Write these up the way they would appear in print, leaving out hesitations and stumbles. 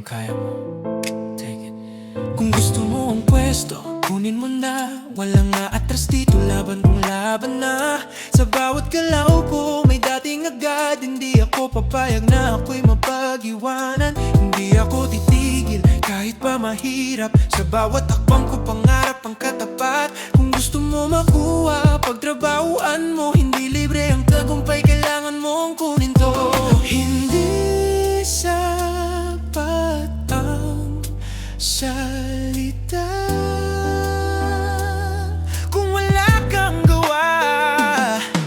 kaya mo. Take it. Kung gusto mo ang pwesto, kunin mo na. Walang aatras dito, laban kung laban na. Sa bawat galaw ko, may dating agad. Hindi ako papayag na ako'y mapag-iwanan. Hindi ako titigil, kahit pa mahirap. Sa bawat akbang ko, pangarap ang katapat. Kung gusto mo makuha, pagtrabahuan mo. Hindi libre ang tagumpay, kailangan mong kunin to. Hindi sapat ang salita kung wala kang gawa.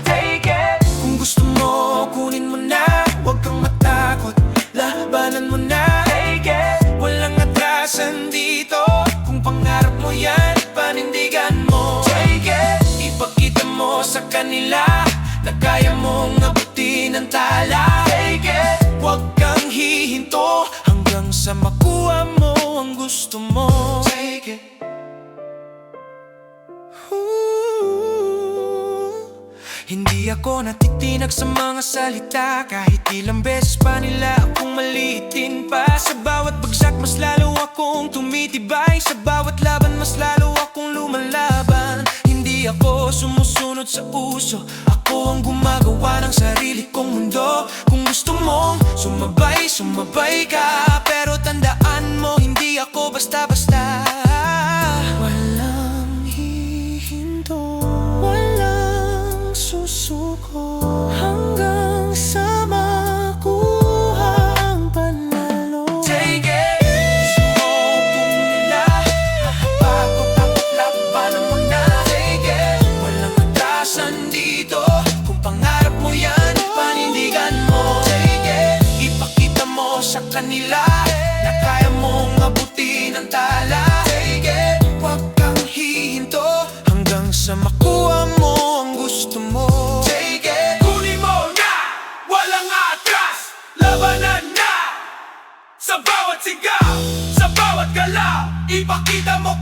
Take it. Kung gusto mo, kunin mo na. Huwag kang matakot, labanan mo na. Take it. Walang atrasan dito. Kung pangarap mo yan, panindigan mo. Take it. Ipakita mo sa kanila na kaya mong abutin ang tala. Take it. Huwag kang hihinto hanggang sa makuha mo ang gusto mo. Take it. Hindi ako natitinag sa mga salita, kahit ilang beses pa nila akong maliitin pa. Sa bawat bagsak mas lalo akong tumitibay. Sa bawat laban mas lalo akong lumalaban. Hindi ako sumusunod sa uso, ako ang gumagawa ng sarili kong mundo. Kung gusto mong sumabay, sumabay ka. Pero tandaan mo, hindi ako basta-basta. Walang hihinto, walang susuko, hanggang sa makuha ang panalo. Take it! Gusto mo kung nila, bago tapos labanan mo na. Take it! Walang atrasan dito. Kung pangarap mo yan, panindigan mo. Take it! Ipakita mo sa kanila na kaya mong abutin ang tala. Take it! Huwag kang hihinto hanggang sa makuha mo ang gusto mo. Take it! Kunin mo na, walang atras, labanan na. Sa bawat sigaw, sa bawat galaw, ipakita mo